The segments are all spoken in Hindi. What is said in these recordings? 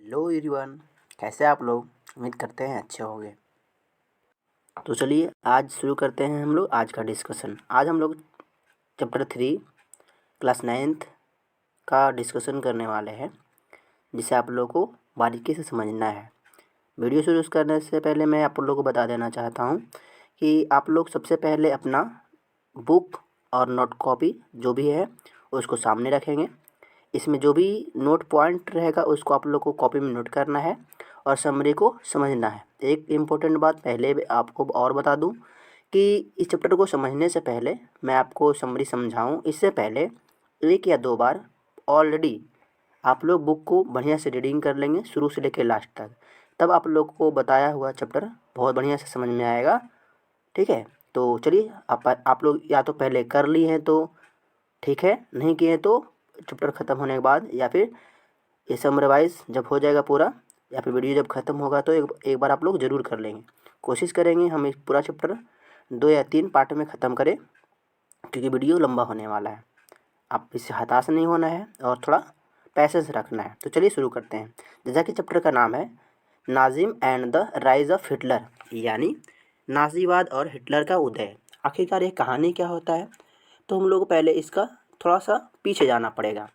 हेलो एवरीवन, कैसे आप लोग। उम्मीद करते हैं अच्छे होंगे। तो चलिए आज शुरू करते हैं हम लोग आज का डिस्कशन। आज हम लोग चैप्टर 3 क्लास 9th का डिस्कशन करने वाले हैं, जिसे आप लोगों को बारीकी से समझना है। वीडियो शुरू करने से पहले मैं आप लोगों को बता देना चाहता हूँ कि आप लोग सबसे पहले अपना बुक और नोट कॉपी जो भी है उसको सामने रखेंगे। इसमें जो भी नोट पॉइंट रहेगा उसको आप लोग को कॉपी में नोट करना है और समरी को समझना है। एक इम्पोर्टेंट बात पहले आपको और बता दूं कि इस चैप्टर को समझने से पहले मैं आपको समरी समझाऊं, इससे पहले 1 या 2 बार ऑलरेडी आप लोग बुक को बढ़िया से रीडिंग कर लेंगे शुरू से लेकर लास्ट तक। तब आप लोग को बताया हुआ चैप्टर बहुत बढ़िया से समझ में आएगा। ठीक है, तो चलिए आप लोग या तो पहले कर लिए हैं तो ठीक है, नहीं किए हैं तो चैप्टर ख़त्म होने के बाद या फिर ये सब रिवाइज जब हो जाएगा पूरा या फिर वीडियो जब ख़त्म होगा तो एक बार आप लोग ज़रूर कर लेंगे। कोशिश करेंगे हम इस पूरा चैप्टर 2 या 3 पार्ट में ख़त्म करें, क्योंकि वीडियो लंबा होने वाला है। आप इससे हताश नहीं होना है और थोड़ा पैसेंस रखना है। तो चलिए शुरू करते हैं। जैसा कि चैप्टर का नाम है Nazim and the rise of Hitler, यानी नाजीवाद और हिटलर का उदय। आखिरकार ये कहानी क्या होता है, तो हम लोग को पहले इसका थोड़ा सा पीछे जाना पड़ेगा।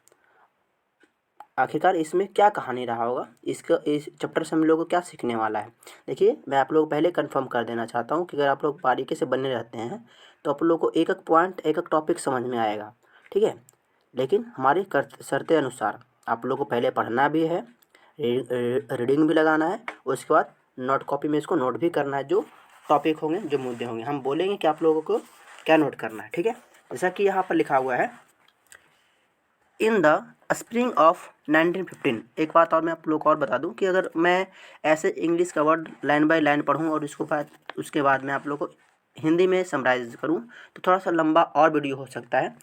आखिरकार इसमें क्या कहानी रहा होगा, इसका इस चैप्टर से हम लोग को क्या सीखने वाला है। देखिए, मैं आप लोग पहले कंफर्म कर देना चाहता हूँ कि अगर आप लोग बारीकी से बने रहते हैं तो आप लोग को एक एक पॉइंट एक एक टॉपिक समझ में आएगा। ठीक है, लेकिन हमारी शर्तें अनुसार आप लोग को पहले पढ़ना भी है, रीडिंग भी लगाना है, उसके बाद नोट कॉपी में इसको नोट भी करना है। जो टॉपिक होंगे, जो मुद्दे होंगे, हम बोलेंगे कि आप लोगों को क्या नोट करना है। ठीक है, जैसा कि यहाँ पर लिखा हुआ है इन द स्प्रिंग ऑफ 1915। एक बात और मैं आप लोग को और बता दूं कि अगर मैं ऐसे इंग्लिश का वर्ड लाइन बाय लाइन पढ़ूं और उसके बाद मैं आप लोग को हिंदी में समराइज करूं तो थोड़ा सा लंबा और वीडियो हो सकता है।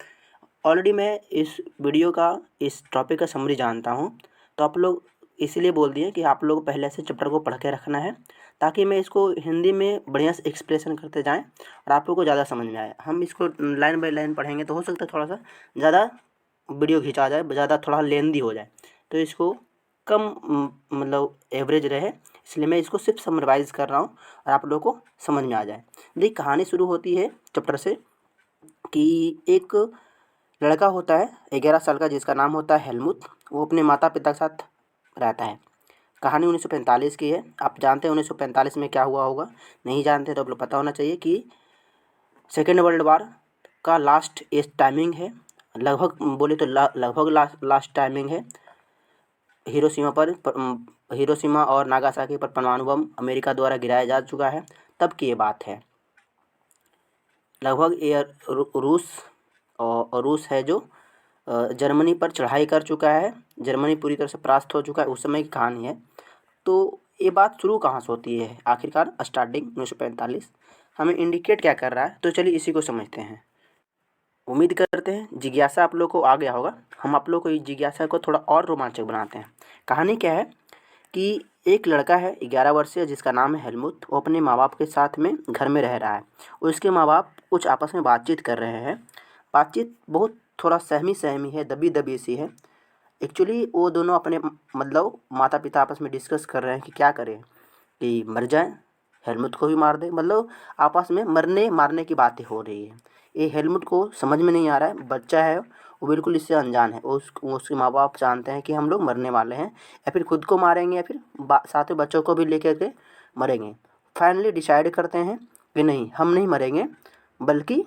ऑलरेडी मैं इस वीडियो का इस टॉपिक का समरी जानता हूं, तो आप लोग इसीलिए बोल दिए कि आप लोग पहले से चैप्टर को पढ़ के रखना है, ताकि मैं इसको हिंदी में बढ़िया से एक्सप्रेशन करते जाएँ और आप लोग को ज़्यादा समझ में आए। हम इसको लाइन बाय लाइन पढ़ेंगे तो हो सकता है थोड़ा सा ज़्यादा वीडियो खिंचा जाए, ज़्यादा थोड़ा लेंदी हो जाए, तो इसको कम मतलब एवरेज रहे, इसलिए मैं इसको सिर्फ समराइज़ कर रहा हूँ और आप लोगों को समझ में आ जाए। देखिए, कहानी शुरू होती है चैप्टर से कि एक लड़का होता है 11 साल का, जिसका नाम होता है हेलमुथ। वो अपने माता पिता के साथ रहता है। कहानी 1945 की है। आप जानते हैं 1945 में क्या हुआ होगा, नहीं जानते तो आप लोग पता होना चाहिए कि सेकेंड वर्ल्ड वार का लास्ट इस टाइमिंग है। लगभग बोले तो लगभग लास्ट टाइमिंग है। हिरोशिमा और नागासाकी पर परमाणु बम अमेरिका द्वारा गिराया जा चुका है। तब की ये बात है। लगभग रूस है जो जर्मनी पर चढ़ाई कर चुका है। जर्मनी पूरी तरह से परास्त हो चुका है। उस समय की कहानी है। तो ये बात शुरू कहाँ से होती है, आखिरकार स्टार्टिंग 1945 हमें इंडिकेट क्या कर रहा है, तो चलिए इसी को समझते हैं। उम्मीद करते हैं जिज्ञासा आप लोग को आ गया होगा। हम आप लोग को इस जिज्ञासा को थोड़ा और रोमांचक बनाते हैं। कहानी क्या है कि एक लड़का है 11 वर्षीय, जिसका नाम है हेलमुथ। वो अपने माँ बाप के साथ में घर में रह रहा है। उसके माँ बाप कुछ आपस में बातचीत कर रहे हैं। बातचीत बहुत थोड़ा सहमी सहमी है, दबी दबी सी है। एक्चुअली वो दोनों अपने मतलब माता पिता आपस में डिस्कस कर रहे हैं कि क्या करें, कि मर जाए, हेलमुथ को भी मार दे। मतलब आपस में मरने मारने की बातें हो रही है। ये हेलमुथ को समझ में नहीं आ रहा है, बच्चा है वो, बिल्कुल इससे अनजान है। उसके माँ बाप जानते हैं कि हम लोग मरने वाले हैं, या फिर खुद को मारेंगे या फिर साथ में बच्चों को भी लेकर के मरेंगे। फाइनली डिसाइड करते हैं कि नहीं, हम नहीं मरेंगे, बल्कि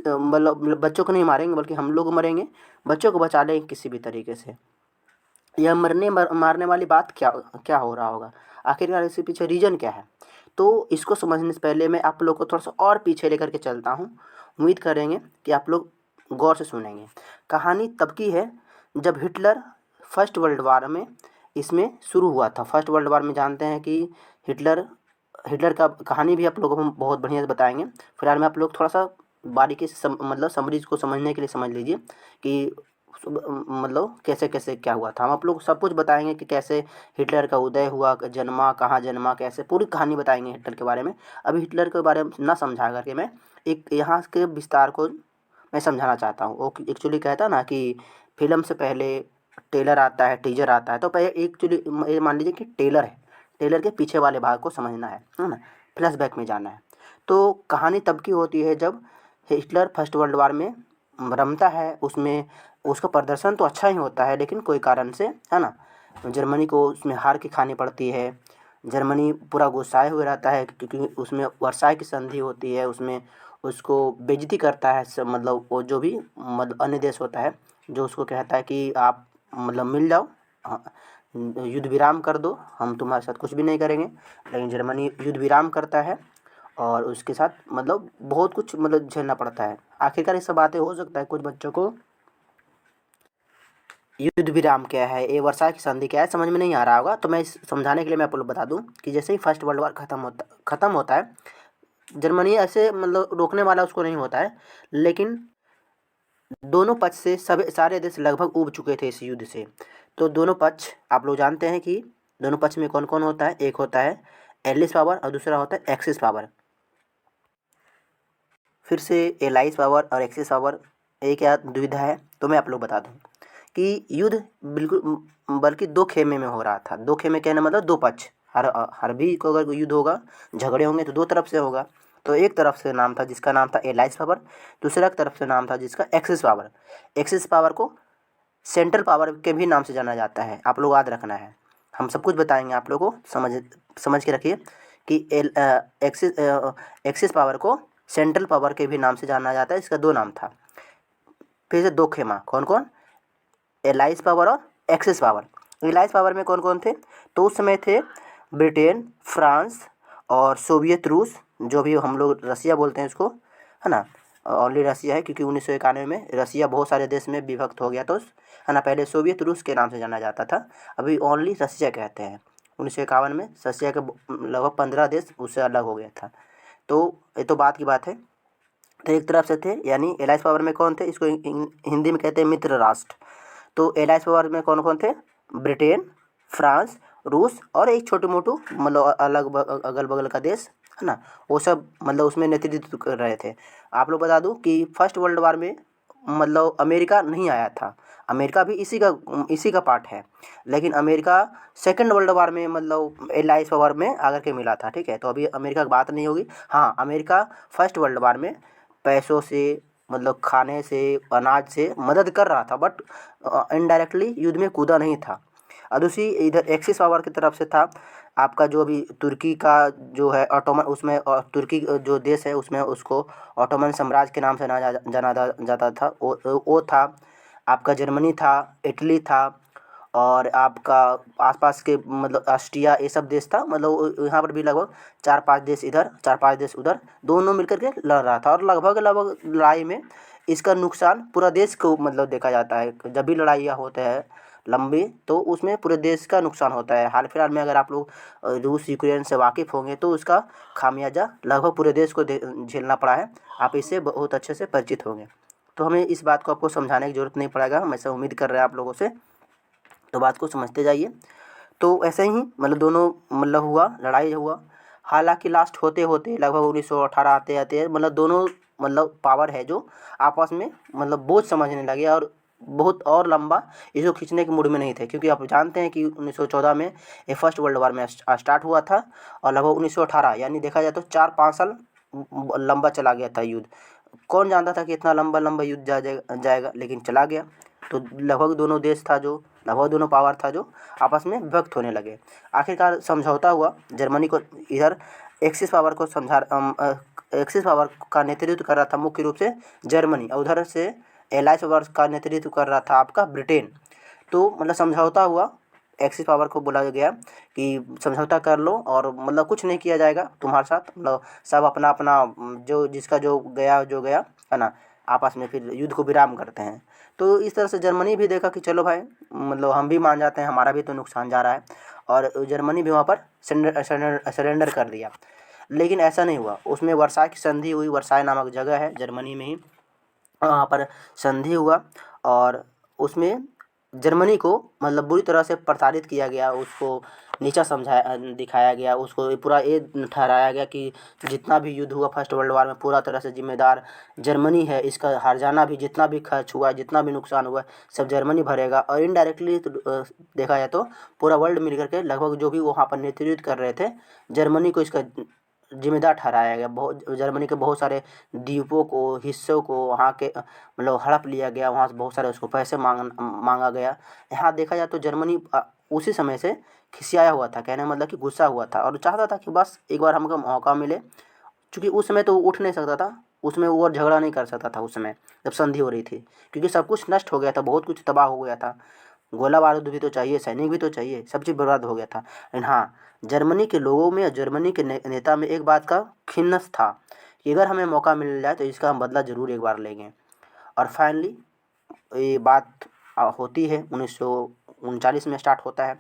मतलब बच्चों को नहीं मारेंगे बल्कि हम लोग मरेंगे। बच्चों को बचा लेंगे किसी भी तरीके से। यह मारने वाली बात क्या क्या हो रहा होगा, आखिरकार इसके पीछे रीज़न क्या है, तो इसको समझने से पहले मैं आप लोग को थोड़ा सा और पीछे लेकर के चलता हूँ। उम्मीद करेंगे कि आप लोग गौर से सुनेंगे। कहानी तब की है जब हिटलर फर्स्ट वर्ल्ड वार में इसमें शुरू हुआ था। फर्स्ट वर्ल्ड वार में जानते हैं कि हिटलर हिटलर का कहानी भी आप लोगों को हम बहुत बढ़िया से बताएंगे। फिलहाल में आप लोग थोड़ा सा बारीकी से मतलब समरीज को समझने के लिए समझ लीजिए कि मतलब कैसे कैसे क्या हुआ था। हम आप लोग सब कुछ बताएंगे कि कैसे हिटलर का उदय हुआ, जन्मा, कहाँ जन्मा, कैसे, पूरी कहानी बताएंगे हिटलर के बारे में। अभी हिटलर के बारे में ना समझा करके मैं एक यहाँ के विस्तार को मैं समझाना चाहता हूँ। वो एक्चुअली कहता ना कि फिल्म से पहले टेलर आता है, टीजर आता है। तो पहले एक्चुअली ये मान लीजिए कि टेलर है, टेलर के पीछे वाले भाग को समझना है ना, फ्लैशबैक में जाना है। तो कहानी तब की होती है जब हिटलर फर्स्ट वर्ल्ड वार में रमता है, उसमें उसका प्रदर्शन तो अच्छा ही होता है, लेकिन कोई कारण से, है ना, जर्मनी को उसमें हार के खानी पड़ती है। जर्मनी पूरा गुस्साए हुए रहता है क्योंकि उसमें वर्साई की संधि होती है, उसमें उसको बेइज्जती करता है सब, मतलब वो जो भी मतलब अन्य देश होता है जो उसको कहता है कि आप मतलब मिल जाओ, हाँ, युद्ध विराम कर दो, हम तुम्हारे साथ कुछ भी नहीं करेंगे। लेकिन जर्मनी युद्ध विराम करता है और उसके साथ मतलब बहुत कुछ मतलब झेलना पड़ता है। आखिरकार ये सब बातें हो सकता है कुछ बच्चों को युद्ध विराम क्या है, ये वर्षा की संधि क्या है, समझ में नहीं आ रहा होगा। तो मैं समझाने के लिए मैं आप लोग बता दूं कि जैसे ही फर्स्ट वर्ल्ड वार ख़त्म होता है, जर्मनी ऐसे मतलब रोकने वाला उसको नहीं होता है, लेकिन दोनों पक्ष से सब सारे देश लगभग ऊब चुके थे इस युद्ध से। तो दोनों पक्ष आप लोग जानते हैं कि दोनों पक्ष में कौन कौन होता है। एक होता है एलिस पावर और दूसरा होता है एक्सिस पावर। फिर से एलाइस पावर और एक्सिस पावर ये क्या दुविधा है, तो मैं आप लोग बता दूं कि युद्ध बिल्कुल बल्कि दो खेमे में हो रहा था। दो खेमे कहने मतलब दो पक्ष, हर भी को अगर युद्ध होगा, झगड़े होंगे तो दो तरफ से होगा। तो एक तरफ से नाम था जिसका नाम था एलाइस पावर, दूसरा तरफ से नाम था जिसका एक्सिस पावर। एक्सिस पावर को सेंट्रल पावर के भी नाम से जाना जाता है, आप लोग याद रखना है। हम सब कुछ बताएंगे आप लोगों को, समझ के रखिए कि एक्सिस पावर को सेंट्रल पावर के भी नाम से जाना जाता है। इसका दो नाम था। फिर से दो खेमा, कौन कौन, एलाइस पावर और एक्सिस पावर। एलाइस पावर में कौन कौन थे, तो उस समय थे ब्रिटेन, फ्रांस और सोवियत रूस, जो भी हम लोग रसिया बोलते हैं इसको, है ना। ओनली रसिया है क्योंकि 1991 में रसिया बहुत सारे देश में विभक्त हो गया, तो है ना, पहले सोवियत रूस के नाम से जाना जाता था, अभी ओनली रसिया कहते हैं। 1951 में रसिया के लगभग 15 देश उससे अलग हो गया था। तो ये तो बात की बात है। तो एक तरफ से थे, यानी एलाइस पावर में कौन थे, इसको हिंदी में कहते हैं मित्र राष्ट्र। तो एलाइस पावर में कौन कौन थे, ब्रिटेन, फ्रांस, रूस और एक छोटू मोटू मतलब अगल बगल का देश, है ना, वो सब मतलब उसमें नेतृत्व कर रहे थे। आप लोग बता दूं कि फर्स्ट वर्ल्ड वार में मतलब अमेरिका नहीं आया था, अमेरिका भी इसी का पार्ट है, लेकिन अमेरिका सेकेंड वर्ल्ड वार में मतलब एलाइस पावर में आकर के मिला था। ठीक है, तो अभी अमेरिका की बात नहीं होगी। हाँ, अमेरिका फर्स्ट वर्ल्ड वार में पैसों से मतलब खाने से, अनाज से मदद कर रहा था, बट इनडायरेक्टली युद्ध में कूदा नहीं था। और दूसरी इधर एक्सिस पावर की तरफ से था आपका जो भी तुर्की का जो है ऑटोमन, उसमें तुर्की जो देश है उसमें उसको ऑटोमन साम्राज्य के नाम से जाना जाता था। वो था आपका, जर्मनी था, इटली था और आपका आसपास के मतलब ऑस्ट्रिया, ये सब देश था। मतलब यहाँ पर भी लगभग 4-5 देश इधर, 4-5 देश उधर, दोनों मिलकर के लड़ रहा था। और लगभग लड़ाई में इसका नुकसान पूरा देश को मतलब देखा जाता है। जब भी लड़ाइयाँ होते हैं लंबी, तो उसमें पूरे देश का नुकसान होता है। हाल फिलहाल में अगर आप लोग रूस यूक्रेन से वाकिफ़ होंगे तो उसका खामियाजा लगभग पूरे देश को झेलना पड़ा है। आप इससे बहुत अच्छे से परिचित होंगे, तो हमें इस बात को आपको समझाने की ज़रूरत नहीं पड़ेगा। हम ऐसा उम्मीद कर रहे हैं आप लोगों से, तो बात को समझते जाइए। तो ऐसे ही मतलब दोनों मतलब हुआ, लड़ाई हुआ। हालांकि लास्ट होते होते लगभग 1918 आते आते मतलब दोनों मतलब पावर है जो आपस में मतलब बोझ समझने लगे और बहुत और लंबा इसको खींचने के मूड में नहीं थे, क्योंकि आप जानते हैं कि 1914 में ये फर्स्ट वर्ल्ड वार में स्टार्ट हुआ था और लगभग 1918 यानी देखा जाए तो 4-5 साल लंबा चला गया था युद्ध। कौन जानता था कि इतना लंबा युद्ध जाएगा, लेकिन चला गया। तो लगभग दोनों देश था जो, लगभग दोनों पावर था जो आपस में विभक्त होने लगे। आखिरकार समझौता हुआ, जर्मनी को इधर एक्सिस पावर को एक्सिस पावर का नेतृत्व कर रहा था मुख्य रूप से जर्मनी, और उधर से एलाइस पावर का नेतृत्व कर रहा था आपका ब्रिटेन। तो मतलब समझौता हुआ, एक्सिस पावर को बोला गया कि समझौता कर लो और मतलब कुछ नहीं किया जाएगा तुम्हारे साथ, मतलब सब अपना अपना जो जिसका जो गया है ना, आपस में फिर युद्ध को विराम करते हैं। तो इस तरह से जर्मनी भी देखा कि चलो भाई मतलब हम भी मान जाते हैं, हमारा भी तो नुकसान जा रहा है, और जर्मनी भी वहाँ पर सरेंडर कर दिया। लेकिन ऐसा नहीं हुआ, उसमें वर्साई की संधि हुई। वर्साई नामक जगह है जर्मनी में ही, वहाँ पर संधि हुआ और उसमें जर्मनी को मतलब बुरी तरह से प्रताड़ित किया गया, उसको नीचा समझाया दिखाया गया, उसको पूरा ये ठहराया गया कि जितना भी युद्ध हुआ फर्स्ट वर्ल्ड वार में पूरा तरह से जिम्मेदार जर्मनी है, इसका हार जाना भी, जितना भी खर्च हुआ, जितना भी नुकसान हुआ, सब जर्मनी भरेगा। और इनडायरेक्टली देखा जाए तो पूरा वर्ल्ड मिल करके लगभग जो भी वहाँ पर नेतृत्व कर रहे थे, जर्मनी को इसका जिम्मेदार ठहराया गया। बहुत जर्मनी के बहुत सारे द्वीपों को, हिस्सों को वहाँ के मतलब हड़प लिया गया, वहाँ से बहुत सारे उसको पैसे मांगा गया। यहाँ देखा जाए तो जर्मनी उसी समय से खिसियाया हुआ था, कहने मतलब कि गुस्सा हुआ था और चाहता था कि बस एक बार हमको मौका मिले। क्योंकि उस समय तो वो उठ नहीं सकता था, उसमें वो और झगड़ा नहीं कर सकता था उस समय जब संधि हो रही थी, क्योंकि सब कुछ नष्ट हो गया था, बहुत कुछ तबाह हो गया था। गोला बारूद भी तो चाहिए, सैनिक भी तो चाहिए, सब चीज़ बर्बाद हो गया था। लेकिन हाँ, जर्मनी के लोगों में, जर्मनी के नेता में एक बात का खिन्नस था कि अगर हमें मौका मिल जाए तो इसका हम बदला ज़रूर एक बार लेंगे। और फाइनली ये बात होती है 1939 में स्टार्ट होता है।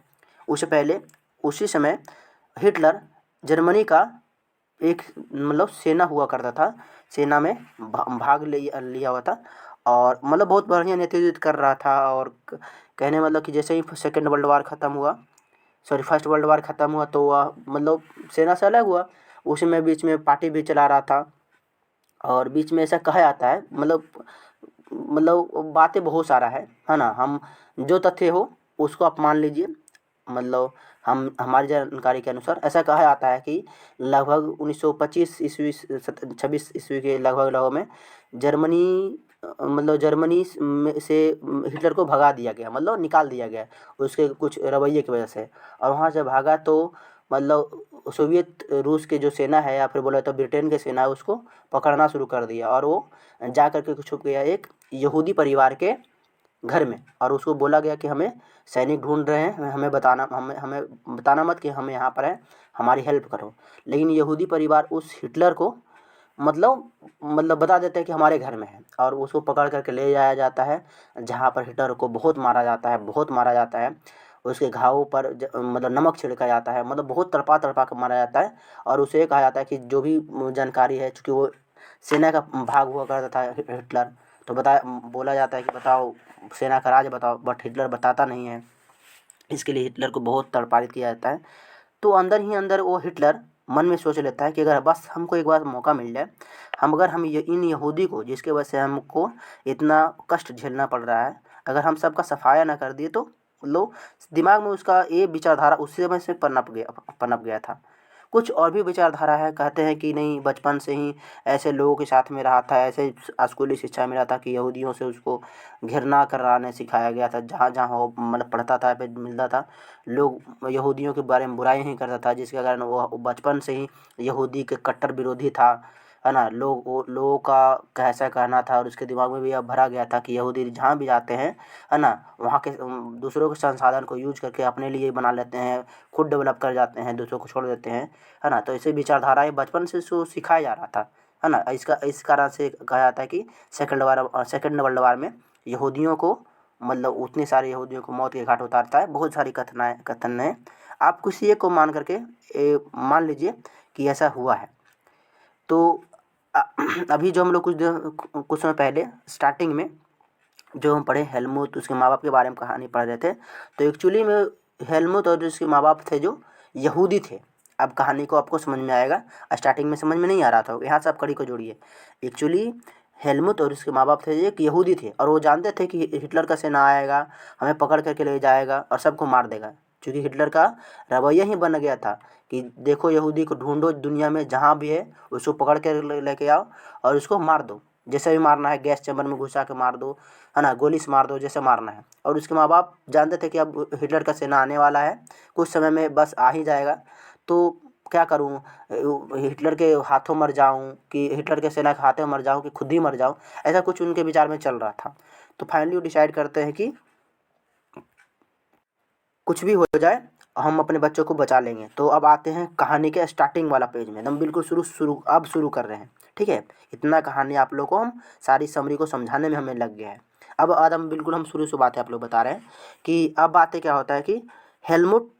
उससे पहले उसी समय हिटलर जर्मनी का एक मतलब सेना हुआ करता था, सेना में भाग लिया हुआ था और मतलब बहुत बढ़िया नेतृत्व कर रहा था। और कहने मतलब कि जैसे ही सेकेंड वर्ल्ड वार ख़त्म हुआ, सॉरी फर्स्ट वर्ल्ड वार ख़त्म हुआ, तो वह मतलब सेना से अलग हुआ। उसी में बीच में पार्टी भी चला रहा था और बीच में ऐसा कहा जाता है, मतलब बातें बहुत सारा है ना। हम जो तथ्य हो उसको आप मान लीजिए। मतलब हम हमारी जानकारी के अनुसार ऐसा कहा जाता है कि लगभग 1925 ईस्वी 26 ईस्वी के लगभग में जर्मनी मतलब जर्मनी से हिटलर को भगा दिया गया, मतलब निकाल दिया गया उसके कुछ रवैये की वजह से। और वहाँ से भागा तो मतलब सोवियत रूस के जो सेना है या फिर बोला तो ब्रिटेन के सेना है, उसको पकड़ना शुरू कर दिया और वो जा कर के छुप गया एक यहूदी परिवार के घर में। और उसको बोला गया कि हमें सैनिक ढूंढ रहे हैं, हमें बताना मत कि हम यहाँ पर हैं, हमारी हेल्प करो। लेकिन यहूदी परिवार उस हिटलर को मतलब बता देते हैं कि हमारे घर में है और उसको पकड़ करके ले जाया जाता है, जहाँ पर हिटलर को बहुत मारा जाता है, बहुत मारा जाता है। उसके घावों पर मतलब नमक छिड़का जाता है, मतलब बहुत तड़पा तड़पा कर मारा जाता है। और उसे कहा जाता है कि जो भी जानकारी है, चूँकि वो सेना का भाग हुआ करता था हिटलर, तो बोला जाता है कि बताओ सेना का राज बताओ, बट हिटलर बताता नहीं है। इसके लिए हिटलर को बहुत तड़पारित किया जाता है। तो अंदर ही अंदर वो हिटलर मन में सोच लेता है कि अगर बस हमको एक बार मौका मिल जाए, हम इन यहूदी को, जिसके वजह से हमको इतना कष्ट झेलना पड़ रहा है, अगर हम सबका सफाया ना कर दिए तो लो दिमाग में उसका ये विचारधारा उसी समय से पनप गया था। कुछ और भी विचारधारा है, कहते हैं कि नहीं बचपन से ही ऐसे लोगों के साथ में रहा था, ऐसे स्कूली शिक्षा मिला था कि यहूदियों से उसको घृणा कराने सिखाया गया था। जहाँ जहाँ वो मतलब पढ़ता था फिर मिलता था, लोग यहूदियों के बारे में बुराई ही करता था, जिसके कारण वो बचपन से ही यहूदी के कट्टर विरोधी था, है ना। लोगों का कैसा कहना था और उसके दिमाग में भी अब भरा गया था कि यहूदी जहाँ भी जाते हैं, है ना, वहाँ के दूसरों के संसाधन को यूज करके अपने लिए बना लेते हैं, खुद डेवलप कर जाते हैं, दूसरों को छोड़ देते हैं, है ना। तो ऐसे विचारधाराएँ बचपन से उसको सिखाया जा रहा था, है ना। इस कारण से कहा जाता है कि सेकेंड वर्ल्ड वार में यहूदियों को मतलब उतने सारे यहूदियों को मौत के घाट उतारता है। बहुत सारी कथन है, आप किसी एक को मान करके मान लीजिए कि ऐसा हुआ है। तो अभी जो हम लोग कुछ समय पहले स्टार्टिंग में जो हम पढ़े हेलमुट, उसके माँ बाप के बारे में कहानी पढ़ रहे थे, तो एक्चुअली में हेलमुट और उसके माँ बाप थे जो यहूदी थे। अब कहानी को आपको समझ में आएगा, स्टार्टिंग में समझ में नहीं आ रहा था, यहाँ से आप कड़ी को जोड़िए। एक्चुअली हेलमुट और उसके माँ बाप थे एक यहूदी थे और वो जानते थे कि हिटलर का सेना आएगा, हमें पकड़ करके ले जाएगा और सबको मार देगा। क्योंकि हिटलर का रवैया ही बन गया था कि देखो यहूदी को ढूंढो दुनिया में जहाँ भी है, उसको पकड़ कर लेके आओ और उसको मार दो, जैसे भी मारना है, गैस चैम्बर में घुसा के मार दो, है ना, गोली से मार दो, जैसे मारना है। और उसके माँ बाप जानते थे कि अब हिटलर का सेना आने वाला है, कुछ समय में बस आ ही जाएगा, तो क्या करूँ, हिटलर के हाथों मर जाऊँ कि हिटलर के सेना के हाथों मर जाऊँ कि खुद ही मर जाऊँ, ऐसा कुछ उनके विचार में चल रहा था। तो फाइनली वो डिसाइड करते हैं कि कुछ भी हो जाए हम अपने बच्चों को बचा लेंगे। तो अब आते हैं कहानी के स्टार्टिंग वाला पेज में, एकदम बिल्कुल शुरू कर रहे हैं, ठीक है। इतना कहानी आप लोगों को हम सारी समरी को समझाने में हमें लग गया है। अब आज हम शुरू से बातें आप लोग बता रहे हैं कि अब बातें क्या होता है कि हेलमुट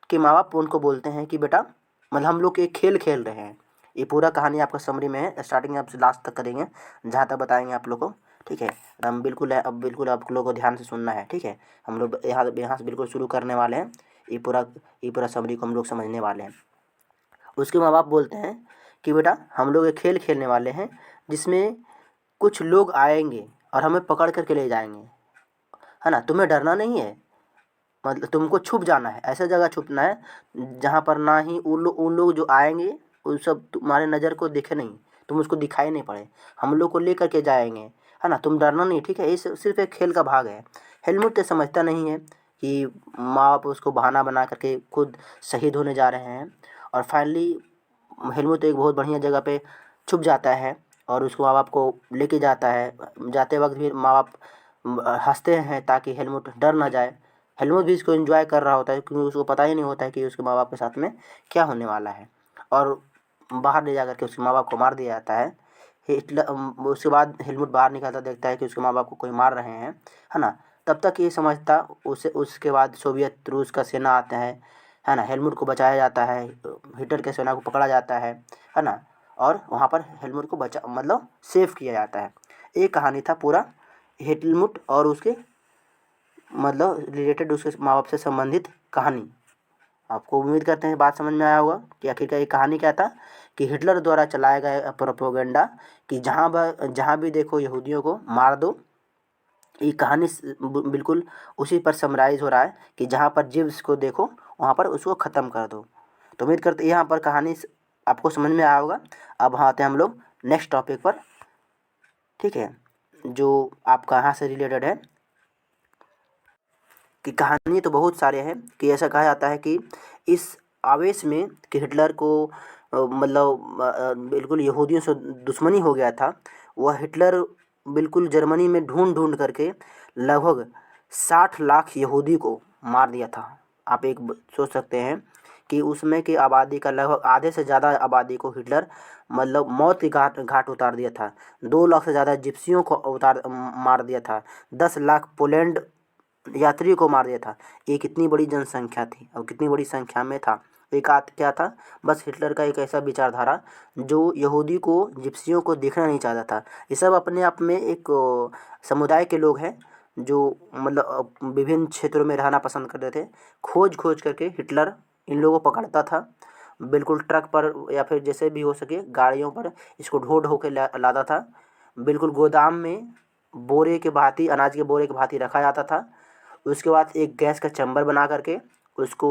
के माँ बाप उनको बोलते हैं कि बेटा मतलब हम लोग एक खेल रहे हैं। ये पूरा कहानी आपका समरी में है, स्टार्टिंग आप से लास्ट तक करेंगे, जहाँ तक बताएंगे आप लोग को। ठीक है। हम बिल्कुल अब बिल्कुल आप लोगों को ध्यान से सुनना है, ठीक है। हम लोग यहाँ से बिल्कुल शुरू करने वाले हैं। ये पूरा समरी को हम लोग समझने वाले हैं। उसके माँ बाप बोलते हैं कि बेटा हम लोग एक खेल खेलने वाले हैं जिसमें कुछ लोग आएंगे और हमें पकड़ करके ले जाएंगे, है ना। तुम्हें डरना नहीं है, मतलब तुमको छुप जाना है, ऐसा जगह छुपना है जहाँ पर ना ही उन लोग जो आएंगे उन सब तुम्हारे नज़र को दिखे नहीं, तुम उसको दिखाई नहीं पड़े। हम लोग को ले करके जाएंगे, है ना। तुम डरना नहीं, ठीक है। ये सिर्फ एक खेल का भाग है। हेलमुट तो समझता नहीं है कि माँ बाप उसको बहाना बना करके खुद शहीद होने जा रहे हैं। और फाइनली हेलमुट एक बहुत बढ़िया जगह पे छुप जाता है और उसको माँ बाप को लेके जाता है। जाते वक्त भी माँ बाप हंसते हैं ताकि हेलमुट डर ना जाए। हेलमुट भी इसको एंजॉय कर रहा होता है क्योंकि उसको पता ही नहीं होता है कि उसके माँ बाप के साथ में क्या होने वाला है। और बाहर ले जा कर के उसके माँ बाप को मार दिया जाता है। उसके बाद हेलमुट बाहर निकलता देखता है कि उसके माँ बाप को कोई मार रहे हैं, है ना। तब तक ये समझता, उसके बाद सोवियत रूस का सेना आता है ना। हेलमुट को बचाया जाता है, हिटलर के सेना को पकड़ा जाता है ना। और वहाँ पर हेलमुट को बचा मतलब सेव किया जाता है। एक कहानी था पूरा हेलमुट और उसके मतलब रिलेटेड, उसके माँ बाप से संबंधित कहानी। आपको उम्मीद करते हैं बात समझ में आया होगा कि आखिरकार ये कहानी क्या था कि हिटलर द्वारा चलाया गया प्रोपेगेंडा कि जहाँ भी देखो यहूदियों को मार दो। ये कहानी बिल्कुल उसी पर समराइज़ हो रहा है कि जहाँ पर जिव्स को देखो वहाँ पर उसको ख़त्म कर दो। तो उम्मीद करते हैं यहाँ पर कहानी आपको समझ में आया होगा। अब आते हैं हम लोग नेक्स्ट टॉपिक पर, ठीक है, जो आपका यहाँ से रिलेटेड है। कि कहानी तो बहुत सारे हैं कि ऐसा कहा जाता है कि इस आवेश में कि हिटलर को मतलब बिल्कुल यहूदियों से दुश्मनी हो गया था। वह हिटलर बिल्कुल जर्मनी में ढूंढ ढूंढ करके लगभग 60 लाख यहूदी को मार दिया था। आप सोच सकते हैं कि उसमें की आबादी का लगभग आधे से ज़्यादा आबादी को हिटलर मतलब मौत की घाट उतार दिया था। 2 लाख से ज़्यादा जिप्सियों को मार दिया था। 10 लाख पोलैंड यात्री को मार दिया था। ये कितनी बड़ी जनसंख्या थी और कितनी बड़ी संख्या में था। एक क्या था, बस हिटलर का एक ऐसा विचारधारा जो यहूदी को जिप्सियों को देखना नहीं चाहता था। ये सब अपने आप में एक समुदाय के लोग हैं जो मतलब विभिन्न क्षेत्रों में रहना पसंद करते थे। खोज खोज करके हिटलर इन लोगों को पकड़ता था, बिल्कुल ट्रक पर या फिर जैसे भी हो सके गाड़ियों पर इसको ढो ढो के लाता था। बिल्कुल गोदाम में बोरे के भांति, अनाज के बोरे के भांति रखा जाता था। उसके बाद एक गैस का चैम्बर बना करके उसको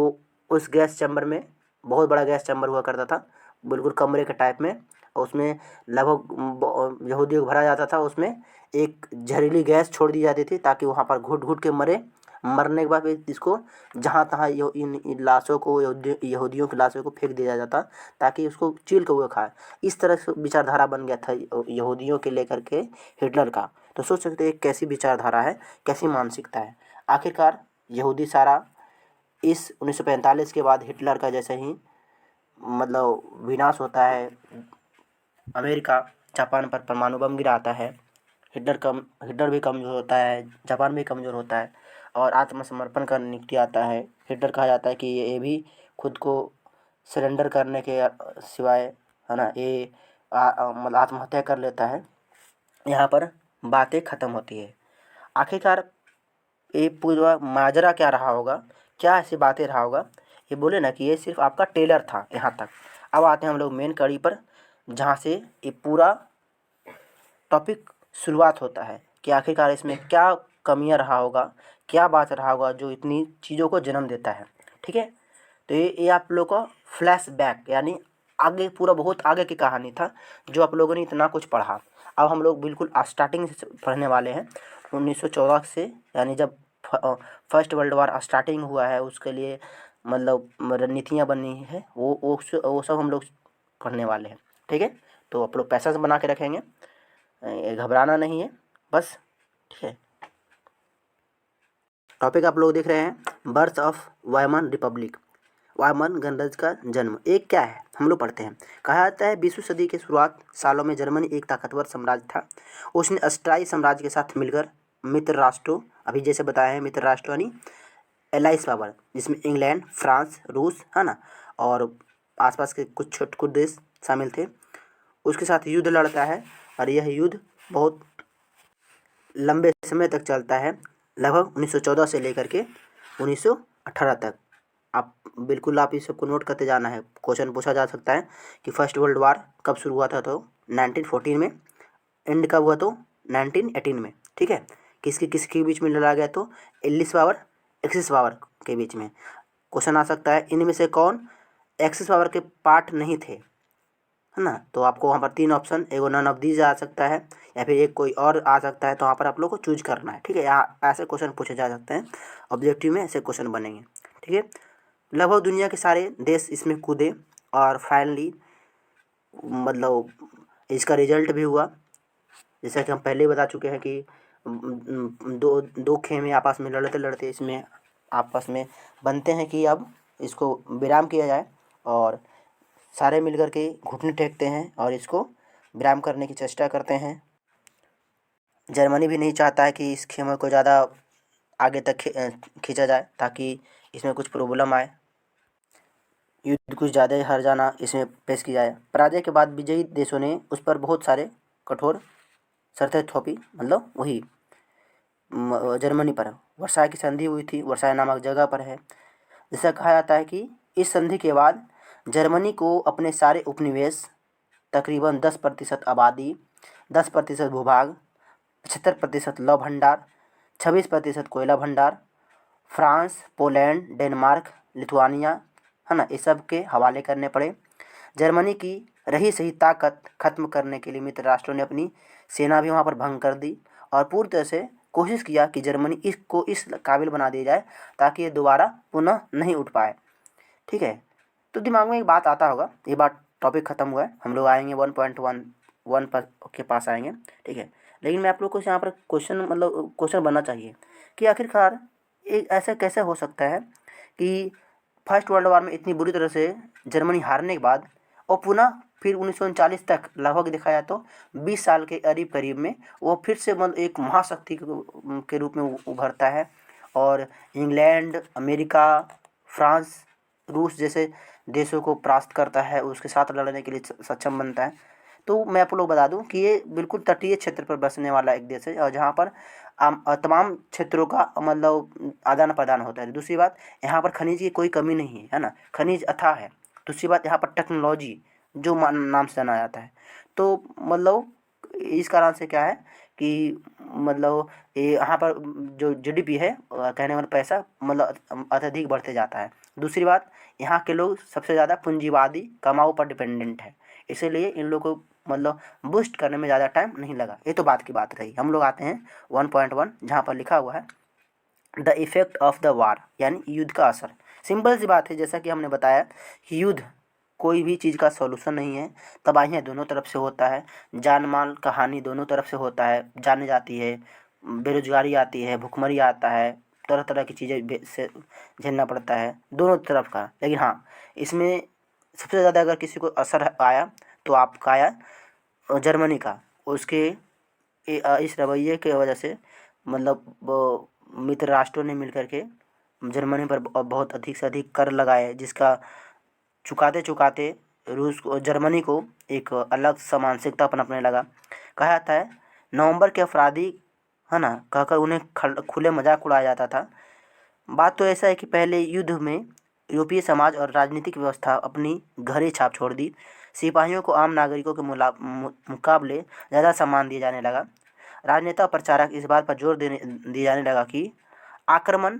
उस गैस चैम्बर में, बहुत बड़ा गैस चैम्बर हुआ करता था बिल्कुल कमरे के टाइप में, और उसमें लगभग यहूदियों को भरा जाता था। उसमें एक जहरीली गैस छोड़ दी जाती थी ताकि वहाँ पर घुट घुट के मरे। मरने के बाद फिर इसको जहाँ तहाँ इन लाशों को, यहूदियों की लाशों को फेंक दिया जाता ताकि उसको चील के वो खाए। इस तरह से विचारधारा बन गया था यहूदियों के लेकर के हिटलर का। तो सोच सकते हैं कैसी विचारधारा है, कैसी मानसिकता है। आखिरकार यहूदी सारा इस 1945 के बाद हिटलर का जैसे ही मतलब विनाश होता है, अमेरिका जापान पर परमाणु बम गिराता है, हिटलर भी कमज़ोर होता है, जापान भी कमज़ोर होता है और आत्मसमर्पण का निकटी आता है। हिटलर कहा जाता है कि ये भी खुद को सरेंडर करने के सिवाय, है ना, ये मतलब आत्महत्या कर लेता है। यहाँ पर बातें ख़त्म होती है। आखिरकार ये पूरा माजरा क्या रहा होगा, क्या ऐसी बातें रहा होगा। ये बोले ना कि ये सिर्फ आपका टेलर था यहाँ तक। अब आते हैं हम लोग मेन कड़ी पर, जहाँ से ये पूरा टॉपिक शुरुआत होता है कि आखिरकार इसमें क्या कमियां रहा होगा, क्या बात रहा होगा जो इतनी चीज़ों को जन्म देता है, ठीक है। तो ये आप लोग का फ्लैशबैक यानी आगे पूरा बहुत आगे की कहानी था जो आप लोगों ने इतना कुछ पढ़ा। अब हम लोग बिल्कुल स्टार्टिंग से पढ़ने वाले हैं 1914 से, यानी जब फर्स्ट वर्ल्ड वार स्टार्टिंग हुआ है उसके लिए मतलब रणनीतियाँ बनी है, वो सब हम लोग पढ़ने वाले हैं, ठीक है। तो आप लोग पैसा से बना के रखेंगे, घबराना नहीं है बस, ठीक है। टॉपिक आप लोग देख रहे हैं बर्थ ऑफ वायमन रिपब्लिक, वायमन गणराज्य का जन्म। एक क्या है हम लोग पढ़ते हैं। कहा जाता है 20वीं सदी के शुरुआत सालों में जर्मनी एक ताकतवर साम्राज्य था। उसने अस्थायी साम्राज्य के साथ मिलकर मित्र राष्ट्रों, अभी जैसे बताया है मित्र राष्ट्र यानी एलाइज पावर, जिसमें इंग्लैंड, फ्रांस, रूस, है ना, और आसपास के कुछ देश शामिल थे, उसके साथ युद्ध लड़ता है। और यह युद्ध बहुत लंबे समय तक चलता है, लगभग 1914 से लेकर के 1918 तक। आप बिल्कुल आप इस सबको नोट करते जाना है। क्वेश्चन पूछा जा सकता है कि फर्स्ट वर्ल्ड वार कब शुरू हुआ था, तो 1914 में। एंड कब हुआ, तो 1918 में। ठीक है, किसके किसके बीच में लड़ा गया, तो एलिस पावर एक्सिस पावर के बीच में। क्वेश्चन आ सकता है इनमें से कौन एक्सिस पावर के पार्ट नहीं थे, है ना। तो आपको वहाँ पर 3 ऑप्शन, एगो नन ऑफ दीज आ सकता है या फिर एक कोई और आ सकता है, तो वहाँ पर आप लोग को चूज करना है। ठीक है, यहाँ ऐसे क्वेश्चन पूछे जा सकते हैं, ऑब्जेक्टिव में ऐसे क्वेश्चन बनेंगे। ठीक है, लगभग दुनिया के सारे देश इसमें कूदे और फाइनली मतलब इसका रिजल्ट भी हुआ। जैसा कि हम पहले ही बता चुके हैं कि दो दो खेमे आपस में लड़ते लड़ते इसमें आपस में बनते हैं कि अब इसको विराम किया जाए, और सारे मिलकर के घुटने टेकते हैं और इसको विराम करने की चेष्टा करते हैं। जर्मनी भी नहीं चाहता है कि इस खेमे को ज़्यादा आगे तक खींचा जाए, ताकि इसमें कुछ प्रॉब्लम आए, युद्ध कुछ ज़्यादा ही हार जाना इसमें पेश की जाए। पराजय के बाद विजयी देशों ने उस पर बहुत सारे कठोर शर्तें थोपी, मतलब वही जर्मनी पर। वर्साई की संधि हुई थी, वर्साई नामक जगह पर है। जैसा कहा जाता है कि इस संधि के बाद जर्मनी को अपने सारे उपनिवेश, तकरीबन 10% आबादी, 10% भूभाग, 75% लौह भंडार, 26% कोयला भंडार, फ्रांस, पोलैंड, डेनमार्क, लिथुआनिया, है ना, ये सब के हवाले करने पड़े। जर्मनी की रही सही ताकत खत्म करने के लिए मित्र राष्ट्रों ने अपनी सेना भी वहाँ पर भंग कर दी और पूरी तरह से कोशिश किया कि जर्मनी इसको इस काबिल बना दी जाए ताकि ये दोबारा पुनः नहीं उठ पाए। ठीक है, तो दिमाग में एक बात आता होगा, ये बात टॉपिक ख़त्म हुआ है, हम लोग आएंगे 1.1 पर के पास आएंगे। ठीक है, लेकिन मैं आप लोग को यहाँ पर क्वेश्चन बनना चाहिए कि आखिरकार एक ऐसा कैसे हो सकता है कि फर्स्ट वर्ल्ड वार में इतनी बुरी तरह से जर्मनी हारने के बाद और पुनः फिर 1939 तक लगभग देखा जाए तो 20 साल के करीब करीब में वो फिर से मतलब एक महाशक्ति के रूप में उभरता है और इंग्लैंड, अमेरिका, फ्रांस, रूस जैसे देशों को परास्त करता है, उसके साथ लड़ने के लिए सक्षम बनता है। तो मैं आप लोग बता दूं कि ये बिल्कुल तटीय क्षेत्र पर बसने वाला एक देश है और जहाँ पर तमाम क्षेत्रों का मतलब आदान प्रदान होता है। दूसरी बात, यहाँ पर खनिज की कोई कमी नहीं है ना, खनिज अथाह है। दूसरी बात, यहाँ पर टेक्नोलॉजी जो नाम से जाना जाता है। तो मतलब इस कारण से क्या है कि मतलब ये यहाँ पर जो जीडीपी है कहने वाला पैसा मतलब अत्यधिक बढ़ते जाता है। दूसरी बात, यहाँ के लोग सबसे ज़्यादा पूंजीवादी कमाऊ पर डिपेंडेंट है, इसीलिए इन लोगों को मतलब बूस्ट करने में ज़्यादा टाइम नहीं लगा। ये तो बात की बात रही। हम लोग आते हैं 1.1 जहाँ पर लिखा हुआ है the effect of the war, यानी युद्ध का असर। सिंपल सी बात है, जैसा कि हमने बताया कि युद्ध कोई भी चीज़ का सॉल्यूशन नहीं है। तबाहियाँ दोनों तरफ से होता है, जान माल का हानि दोनों तरफ से होता है, जाने जाती है, बेरोजगारी आती है, भुखमरी आता है, तरह तरह की चीज़ें से झेलना पड़ता है दोनों तरफ का। लेकिन हाँ, इसमें सबसे ज़्यादा अगर किसी को असर आया तो आपका आया जर्मनी का। उसके इस रवैये की वजह से मतलब वो मित्र राष्ट्रों ने मिलकर के जर्मनी पर बहुत अधिक से अधिक कर लगाए, जिसका चुकाते चुकाते रूस को जर्मनी को एक अलग सा मानसिकता अपनाने लगा। कहा जाता है नवंबर के अपराधी, है ना, कहकर उन्हें खुले मजाक उड़ाया जाता था। बात तो ऐसा है कि पहले युद्ध में यूरोपीय समाज और राजनीतिक व्यवस्था अपनी गहरी छाप छोड़ दी। सिपाहियों को आम नागरिकों के मुकाबले ज़्यादा सम्मान दिया जाने लगा। राजनेता और प्रचारक इस बात पर जोर दिया जाने लगा कि आक्रमण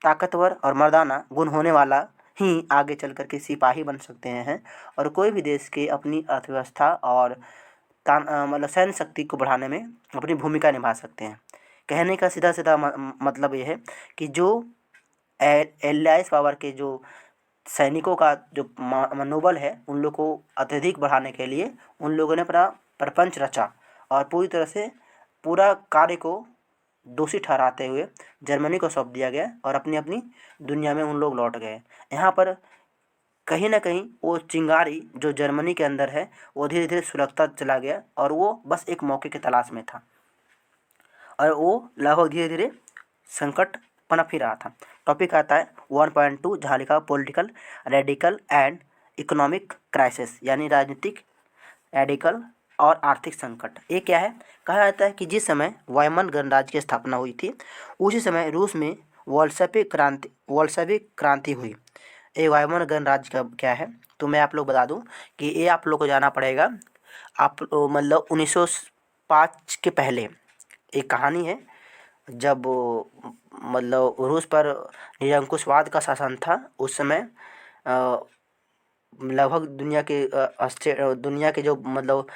ताकतवर और मर्दाना गुण होने वाला ही आगे चल कर के सिपाही बन सकते हैं और कोई भी देश के अपनी अर्थव्यवस्था और मतलब सैन्य शक्ति को बढ़ाने में अपनी भूमिका निभा सकते हैं। कहने का सीधा सीधा मतलब ये है कि जो एलाइज पावर के जो सैनिकों का जो मनोबल है उन लोग को अत्यधिक बढ़ाने के लिए उन लोगों ने अपना प्रपंच रचा और पूरी तरह से पूरा कार्य को दोषी ठहराते हुए जर्मनी को सौंप दिया गया और अपनी अपनी दुनिया में उन लोग लौट गए। यहाँ पर कहीं ना कहीं वो चिंगारी जो जर्मनी के अंदर है वो धीरे धीरे सुलगता चला गया और वो बस एक मौके की तलाश में था और वो लगभग धीरे धीरे संकट पनप ही रहा था। टॉपिक आता है 1.2 जहाँ लिखा political radical and economic crisis, यानी राजनीतिक रेडिकल और आर्थिक संकट। ये क्या है? कहा जाता है कि जिस समय वायमन गणराज्य की स्थापना हुई थी उसी समय रूस में वॉल्शेविक क्रांति हुई। ये वायमन गणराज्य का क्या है तो मैं आप लोग बता दूं कि ये आप लोग को जाना पड़ेगा। आप मतलब 1905 के पहले एक कहानी है, जब मतलब रूस पर निरंकुशवाद का शासन था उस समय लगभग दुनिया के जो मतलब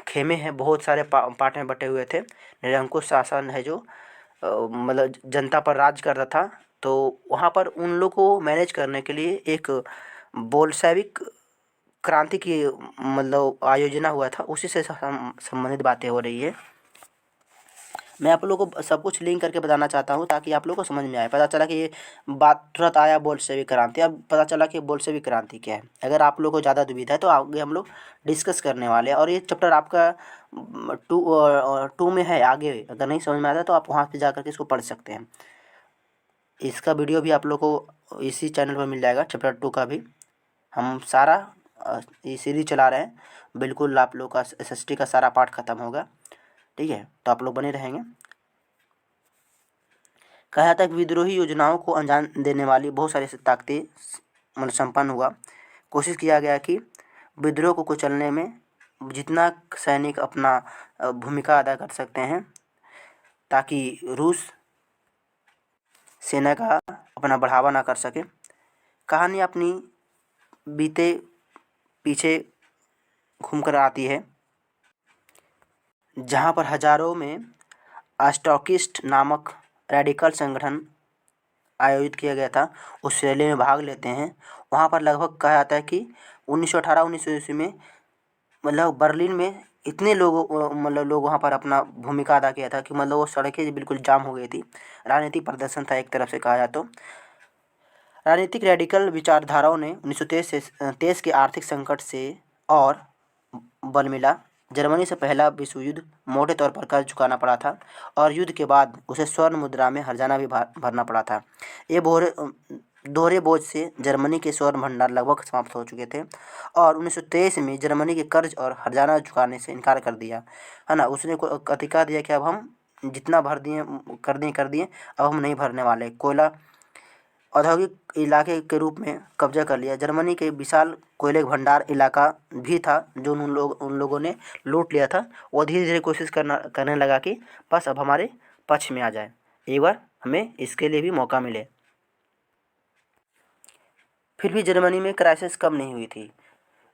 खेमे हैं बहुत सारे पार्ट में बटे हुए थे। निरंकुश शासन है जो मतलब जनता पर राज करता था, तो वहाँ पर उन लोग को मैनेज करने के लिए एक बोल्शेविक क्रांति की मतलब आयोजना हुआ था, उसी से संबंधित बातें हो रही है। मैं आप लोगों को सब कुछ लिंक करके बताना चाहता हूँ ताकि आप लोगों को समझ में आए। पता चला कि ये बात तुरंत आया बोल्शेविक क्रांति, अब पता चला कि बोल्शेविक क्रांति क्या है। अगर आप लोगों को ज़्यादा दुविधा है तो आगे हम लोग डिस्कस करने वाले हैं, और ये चैप्टर आपका 2 में है। आगे अगर नहीं समझ में आता तो आप वहाँ पर जा करके इसको पढ़ सकते हैं। इसका वीडियो भी आप लोग को इसी चैनल पर मिल जाएगा, चैप्टर 2 का भी। हम सारा ये सीरीज चला रहे हैं, बिल्कुल आप लोग का SST का सारा पार्ट ख़त्म होगा, ठीक है? तो आप लोग बने रहेंगे। कहा जाता है कि विद्रोही योजनाओं को अंजाम देने वाली बहुत सारी ताकतें मतलब संपन्न हुआ। कोशिश किया गया कि विद्रोह को कुचलने में जितना सैनिक अपना भूमिका अदा कर सकते हैं ताकि रूस सेना का अपना बढ़ावा ना कर सके। कहानी अपनी बीते पीछे घूमकर आती है, जहाँ पर हजारों में स्टॉकिस्ट नामक रेडिकल संगठन आयोजित किया गया था उस रैली में भाग लेते हैं। वहाँ पर लगभग कहा जाता है कि 1918-19 ईस्वी में मतलब बर्लिन में इतने लोगों मतलब लोग वहाँ पर अपना भूमिका अदा किया था कि मतलब वो सड़कें बिल्कुल जाम हो गई थी। राजनीतिक प्रदर्शन था एक तरफ से कहा जाए तो। राजनीतिक रेडिकल विचारधाराओं ने 1923 के आर्थिक संकट से और बल मिला। जर्मनी से पहला विश्व युद्ध मोटे तौर पर कर्ज चुकाना पड़ा था और युद्ध के बाद उसे स्वर्ण मुद्रा में हर्जाना भी भरना पड़ा था। ये दोहरे बोझ से जर्मनी के स्वर्ण भंडार लगभग समाप्त हो चुके थे और 1923 में जर्मनी के कर्ज और हर्जाना चुकाने से इनकार कर दिया, है ना। उसने अधिकार दिया कि अब हम जितना भर दिए कर दिए, अब हम नहीं भरने वाले। कोयला औद्योगिक इलाके के रूप में कब्जा कर लिया। जर्मनी के विशाल कोयले भंडार इलाका भी था जो उन लोगों ने लूट लिया था। वो धीरे धीरे कोशिश करने लगा कि बस अब हमारे पक्ष में आ जाए, एक बार हमें इसके लिए भी मौका मिले। फिर भी जर्मनी में क्राइसिस कम नहीं हुई थी।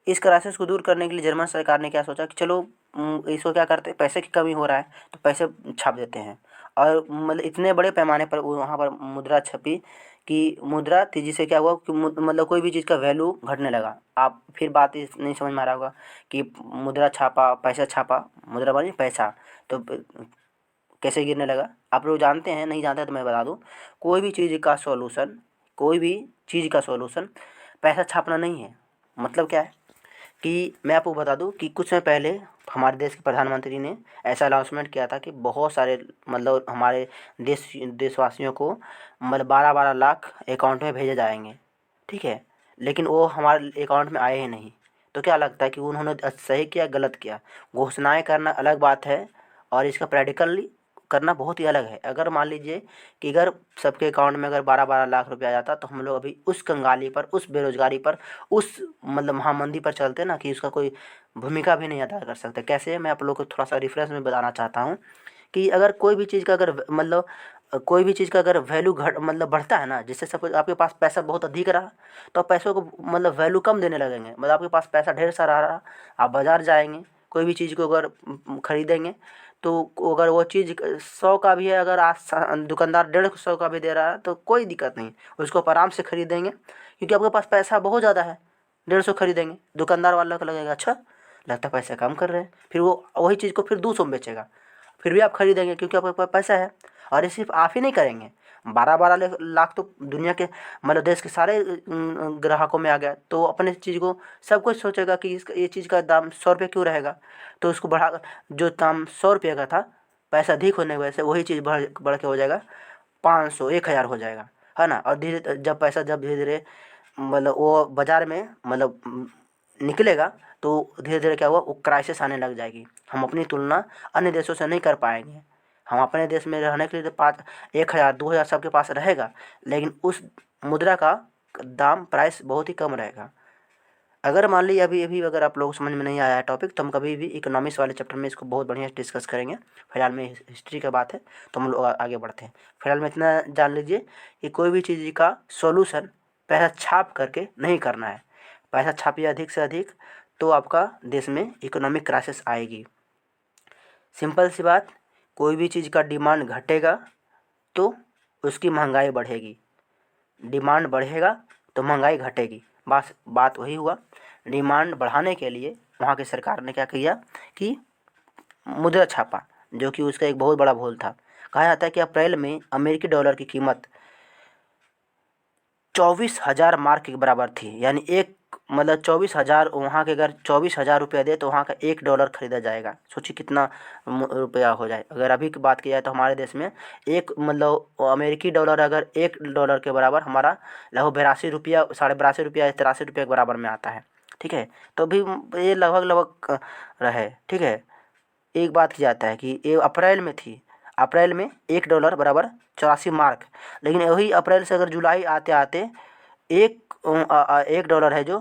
इस क्राइसिस को दूर करने के लिए जर्मन सरकार ने क्या सोचा कि चलो इसको क्या करते हैं, पैसे की कमी हो रहा है तो पैसे छाप देते हैं। और मतलब इतने बड़े पैमाने पर वहाँ पर मुद्रा छपी कि मुद्रा तेजी से क्या हुआ कि मतलब कोई भी चीज़ का वैल्यू घटने लगा। आप फिर बात इस नहीं समझ में आ रहा होगा कि मुद्रा छापा, पैसा छापा, मुद्रा मानी पैसा, तो कैसे गिरने लगा। आप लोग जानते हैं, नहीं जानते तो मैं बता दूँ। कोई भी चीज़ का सॉल्यूशन पैसा छापना नहीं है। मतलब क्या है कि मैं आपको बता दूं कि कुछ समय पहले हमारे देश के प्रधानमंत्री ने ऐसा अनाउंसमेंट किया था कि बहुत सारे मतलब हमारे देशवासियों को मतलब 12-12 लाख अकाउंट में भेजे जाएंगे, ठीक है। लेकिन वो हमारे अकाउंट में आए ही नहीं। तो क्या लगता है कि उन्होंने सही किया गलत किया? घोषणाएं करना अलग बात है और इसका प्रैक्टिकली करना बहुत ही अलग है। अगर मान लीजिए कि अगर सबके अकाउंट में अगर 12-12 लाख रुपया आ जाता तो हम लोग अभी उस कंगाली पर, उस बेरोजगारी पर, उस मतलब महामंदी पर चलते ना कि उसका कोई भूमिका भी नहीं अदा कर सकते। कैसे? मैं आप लोग को थोड़ा सा रेफरेंस में बताना चाहता हूँ कि अगर कोई भी चीज़ का अगर मतलब कोई भी चीज़ का अगर वैल्यू घट मतलब बढ़ता है ना, जैसे सपोज आपके पास पैसा बहुत अधिक रहा तो आप पैसों को मतलब वैल्यू कम देने लगेंगे। मतलब आपके पास पैसा ढेर सारा रहा, आप बाज़ार जाएंगे, कोई भी चीज़ को अगर खरीदेंगे तो अगर वो चीज़ 100 का भी है, अगर आज दुकानदार 150 का भी दे रहा है तो कोई दिक्कत नहीं, उसको आप आराम से खरीदेंगे क्योंकि आपके पास पैसा बहुत ज़्यादा है। 150 खरीदेंगे, दुकानदार वाला को लगेगा अच्छा लगता है पैसे कम कर रहे हैं, फिर वो वही चीज़ को फिर 200 में बेचेगा, फिर भी आप खरीदेंगे क्योंकि आपके पास पैसा है। और ये सिर्फ आप ही नहीं करेंगे, 12-12 लाख तो दुनिया के मतलब देश के सारे ग्राहकों में आ गया। तो अपने चीज़ को सब कुछ सोचेगा कि ये चीज़ का दाम 100 रुपये क्यों रहेगा, तो उसको बढ़ा जो दाम 100 रुपये का था, पैसा अधिक होने की वजह से वही चीज़ बढ़ के हो जाएगा 500, 1000 हो जाएगा, है ना। और धीरे जब धीरे धीरे मतलब वो बाज़ार में मतलब निकलेगा तो धीरे धीरे क्या हुआ, वो क्राइसिस आने लग जाएगी। हम अपनी तुलना अन्य देशों से नहीं कर पाएंगे। हम अपने देश में रहने के लिए तो 1,000 2,000 सबके पास रहेगा, लेकिन उस मुद्रा का दाम प्राइस बहुत ही कम रहेगा। अगर मान लीजिए अभी अभी अगर आप लोगों को समझ में नहीं आया है टॉपिक, तो हम कभी भी इकोनॉमिक्स वाले चैप्टर में इसको बहुत बढ़िया डिस्कस करेंगे। फिलहाल में हिस्ट्री का बात है तो हम लोग आगे बढ़ते हैं। फिलहाल में इतना जान लीजिए कि कोई भी चीज़ का सॉल्यूशन पैसा छाप करके नहीं करना है। पैसा छापिए अधिक से अधिक तो आपका देश में इकोनॉमिक क्राइसिस आएगी। सिंपल सी बात, कोई भी चीज़ का डिमांड घटेगा तो उसकी महंगाई बढ़ेगी, डिमांड बढ़ेगा तो महंगाई घटेगी। बस बात वही हुआ। डिमांड बढ़ाने के लिए वहाँ की सरकार ने क्या किया कि मुद्रा छापा, जो कि उसका एक बहुत बड़ा भूल था। कहा जाता है कि अप्रैल में अमेरिकी डॉलर की कीमत 24,000 मार्क के बराबर थी। यानी एक मतलब 24,000, वहाँ के अगर 24,000 रुपया दे तो वहाँ का $1 खरीदा जाएगा। सोचिए कितना रुपया हो जाए। अगर अभी की बात की जाए तो हमारे देश में एक मतलब अमेरिकी डॉलर अगर $1 के बराबर हमारा लगभग 82 रुपया, 82.5 रुपया या 83 रुपये के बराबर में आता है। ठीक है, तो भी ये लगभग लगभग रहे। ठीक है, एक बात की जाता है कि ये अप्रैल में थी। अप्रैल में $1 बराबर 84 मार्क, लेकिन वही अप्रैल से अगर जुलाई आते आते $1 है जो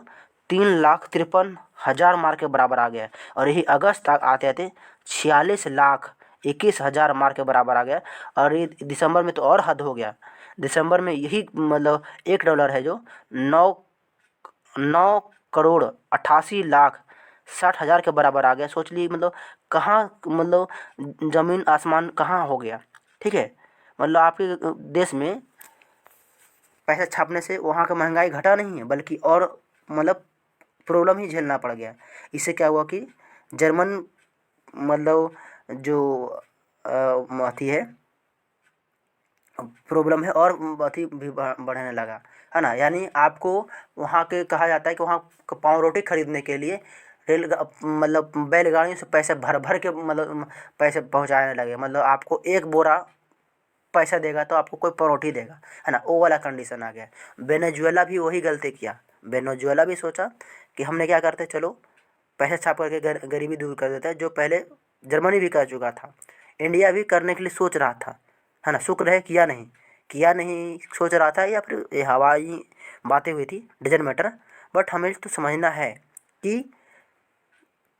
3,53,000 मार्क के बराबर आ गया। और यही अगस्त तक आते आते 46,21,000 मार्क के बराबर आ गया। और ये दिसंबर में तो और हद हो गया। दिसंबर में यही मतलब $1 है जो 9,88,60,000 के बराबर आ गया। सोच ली मतलब कहाँ मतलब ज़मीन आसमान कहाँ हो गया। ठीक है, मतलब आपके देश में पैसा छापने से वहाँ का महंगाई घटा नहीं है, बल्कि और मतलब प्रॉब्लम ही झेलना पड़ गया। इससे क्या हुआ कि जर्मन मतलब जो अथी है प्रॉब्लम है और अथी भी बढ़ने लगा, है ना। यानी आपको वहाँ के कहा जाता है कि वहाँ पाव रोटी खरीदने के लिए मतलब बैलगाड़ियों से पैसे भर भर के मतलब पैसे पहुँचाने लगे। मतलब आपको एक बोरा पैसा देगा तो आपको कोई परोठी देगा, है ना। वो वाला कंडीशन आ गया। वेनेजुएला भी वही गलती किया। वेनेजुएला भी सोचा कि हमने क्या करते, चलो पैसा छाप करके गरीबी दूर कर देता है, जो पहले जर्मनी भी कर चुका था। इंडिया भी करने के लिए सोच रहा था, है ना। शुक्र है किया नहीं सोच रहा था, या फिर ये हवाई बातें हुई थी, डजंट मैटर। बट हमें तो समझना है कि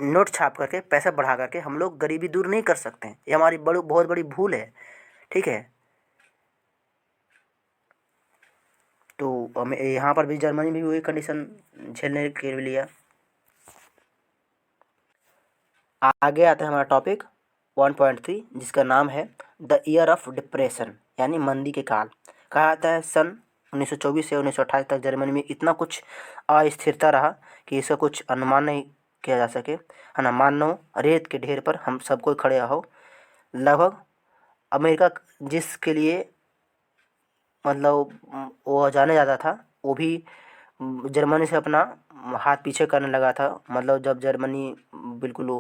नोट छाप करके पैसा बढ़ा करके हम लोग गरीबी दूर नहीं कर सकते हैं। ये हमारी बहुत बड़ी भूल है। ठीक है, तो हमें यहाँ पर भी जर्मनी में भी वही कंडीशन झेलने के लिए। आगे आता है हमारा टॉपिक 1.3, जिसका नाम है द ईयर ऑफ डिप्रेशन, यानी मंदी के काल। कहा जाता है सन 1924 से 1928 तक जर्मनी में इतना कुछ अस्थिरता रहा कि इसका कुछ अनुमान नहीं किया जा सके, है ना। मानो रेत के ढेर पर हम सब कोई खड़े हो। लगभग अमेरिका जिसके लिए मतलब वो जाने जाता था, वो भी जर्मनी से अपना हाथ पीछे करने लगा था। मतलब जब जर्मनी बिल्कुल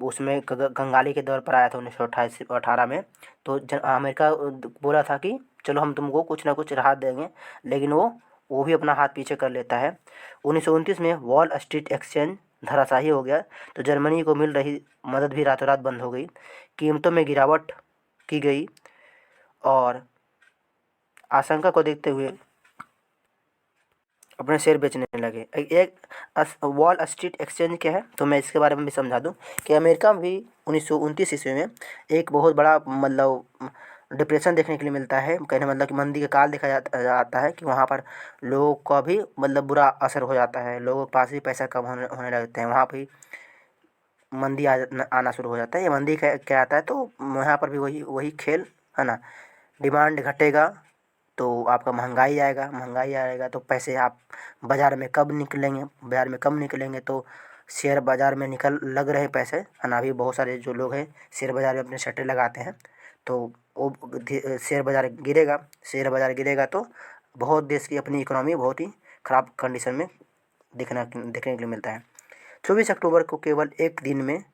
उसमें कंगाली के दौर पर आया था 1918 में, तो अमेरिका बोला था कि चलो हम तुमको कुछ ना कुछ राहत देंगे, लेकिन वो भी अपना हाथ पीछे कर लेता है। 1929 में वॉल स्ट्रीट एक्सचेंज धराशायी हो गया, तो जर्मनी को मिल रही मदद भी रातों रात बंद हो गई। कीमतों में गिरावट की गई और आशंका को देखते हुए अपने शेयर बेचने लगे। एक वॉल स्ट्रीट एक्सचेंज क्या है, तो मैं इसके बारे में भी समझा दूं कि अमेरिका में भी 1929 ईस्वी में एक बहुत बड़ा मतलब डिप्रेशन देखने के लिए मिलता है। कहने मतलब कि मंदी का काल देखा जाता है कि वहाँ पर लोगों का भी मतलब बुरा असर हो जाता है। लोगों के पास भी पैसा कम होने लगते हैं, वहाँ भी मंदी आना शुरू हो जाता है। ये मंदी क्या आता है, तो यहाँ पर भी वही वही खेल, है ना। डिमांड घटेगा तो आपका महंगाई आएगा तो पैसे आप बाज़ार में कब निकलेंगे, तो शेयर बाज़ार में लग रहे पैसे, है ना। अभी बहुत सारे जो लोग हैं शेयर बाज़ार में अपने सट्टे लगाते हैं, तो वो शेयर बाज़ार गिरेगा तो बहुत देश की अपनी इकोनॉमी बहुत ही ख़राब कंडीशन में देखने के लिए मिलता है। 24 अक्टूबर को केवल एक दिन में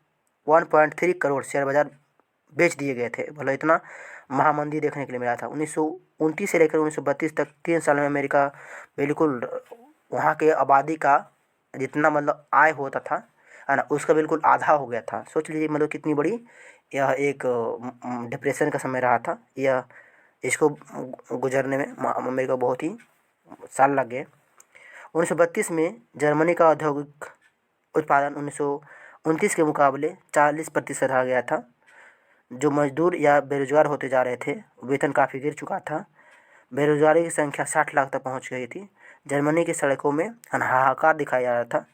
1.3 करोड़ शेयर बाज़ार बेच दिए गए थे। मतलब इतना महामंदी देखने के लिए मिला था। 1929 से लेकर 1932 तक 3 साल में अमेरिका बिल्कुल वहाँ के आबादी का जितना मतलब आय होता था, है ना, उसका बिल्कुल आधा हो गया था। सोच लीजिए मतलब कितनी बड़ी यह एक डिप्रेशन का समय रहा था। यह इसको गुजरने में मेरे को बहुत ही साल लग गए। 1932 में जर्मनी का औद्योगिक उत्पादन 1929 के मुकाबले 40% रह गया था। जो मजदूर या बेरोजगार होते जा रहे थे, वेतन काफ़ी गिर चुका था। बेरोजगारी की संख्या 60 लाख तक पहुंच गई थी। जर्मनी की सड़कों में हाहाकार दिखाया जा रहा था।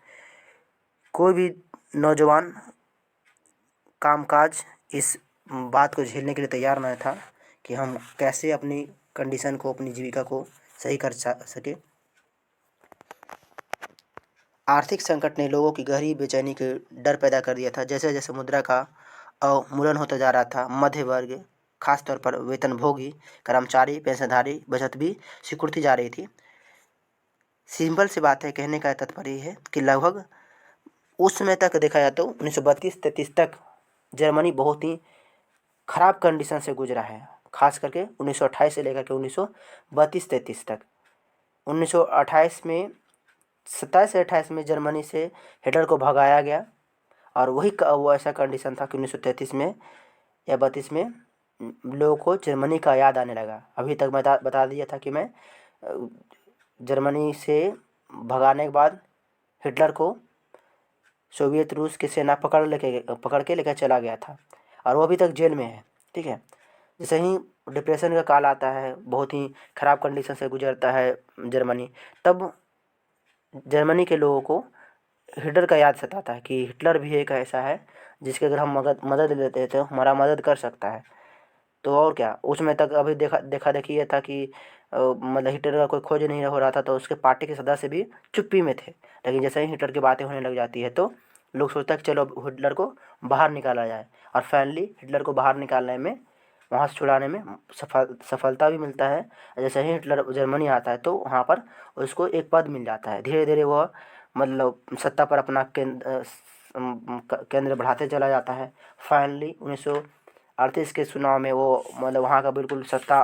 कोई भी नौजवान कामकाज इस बात को झेलने के लिए तैयार न था कि हम कैसे अपनी कंडीशन को, अपनी जीविका को सही कर सके। आर्थिक संकट ने लोगों की गहरी बेचैनी के डर पैदा कर दिया था। जैसे जैसे मुद्रा का अवमूल्यन होता जा रहा था, मध्य वर्ग, खासतौर पर वेतनभोगी, कर्मचारी, पेंशनधारी बचत भी सिकुड़ती जा रही थी। सिंपल सी बात है, कहने का तात्पर्य है कि लगभग उस समय तक देखा जाए तो 1932-33 तक जर्मनी बहुत ही ख़राब कंडीशन से गुजरा है, खास करके 1928 से लेकर के 1932-33 तक। 1928 में 27 से 28 में जर्मनी से हिटलर को भगाया गया, और वो ऐसा कंडीशन था कि 1933 में या 32 में लोगों को जर्मनी का याद आने लगा। अभी तक मैं बता दिया था कि मैं जर्मनी से भगाने के बाद हिटलर को सोवियत रूस की सेना पकड़ के लेकर चला गया था, और वो अभी तक जेल में है। ठीक है। जैसे ही डिप्रेशन का काल आता है, बहुत ही ख़राब कंडीशन से गुजरता है जर्मनी, तब जर्मनी के लोगों को हिटलर का याद सताता है कि हिटलर भी एक ऐसा है जिसके अगर हम मदद लेते हैं तो हमारा मदद कर सकता है। तो और क्या, उसमें तक अभी देखा देखी ये था कि मतलब हिटलर का कोई खोज नहीं हो रहा था, तो उसके पार्टी के सदस्य भी चुप्पी में थे। लेकिन जैसे ही हिटलर की बातें होने लग जाती है तो लोग सोचते हैं कि चलो हिटलर को बाहर निकाला जाए, और फाइनली हिटलर को बाहर निकालने में, वहाँ से छुड़ाने में सफलता भी मिलता है। जैसे ही हिटलर जर्मनी आता है तो वहाँ पर उसको एक पद मिल जाता है। धीरे धीरे वह मतलब सत्ता पर अपना केंद्र बढ़ाते चला जाता है। फाइनली 1938 के चुनाव में वो मतलब वहाँ का बिल्कुल सत्ता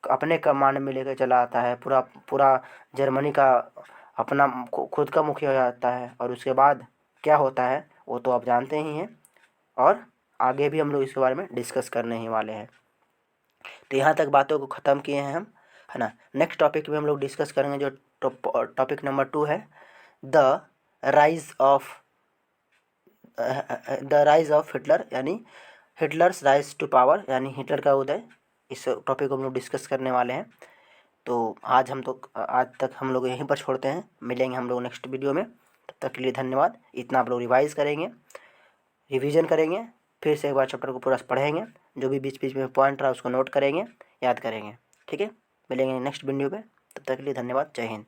अपने कमांड में लेकर चला आता है। पूरा जर्मनी का अपना खुद का मुखिया हो जाता है। और उसके बाद क्या होता है वो तो आप जानते ही हैं, और आगे भी हम लोग इसके बारे में डिस्कस करने ही वाले हैं। तो यहाँ तक बातों को ख़त्म किए हैं हम, है ना। नेक्स्ट टॉपिक में हम लोग डिस्कस करेंगे, जो टॉपिक नंबर 2 है, द राइज ऑफ हिटलर, यानी हिटलर्स राइज टू पावर, यानी हिटलर का उदय। इस टॉपिक को हम लोग डिस्कस करने वाले हैं। तो आज तक हम लोग यहीं पर छोड़ते हैं। मिलेंगे हम लोग नेक्स्ट वीडियो में। तब तक के लिए धन्यवाद। इतना आप लोग रिवीजन करेंगे, फिर से एक बार चैप्टर को पूरा पढ़ेंगे, जो भी बीच बीच में पॉइंट रहा उसको नोट करेंगे, याद करेंगे। ठीक है, मिलेंगे नेक्स्ट वीडियो पे। तब तक के लिए धन्यवाद। जय हिंद।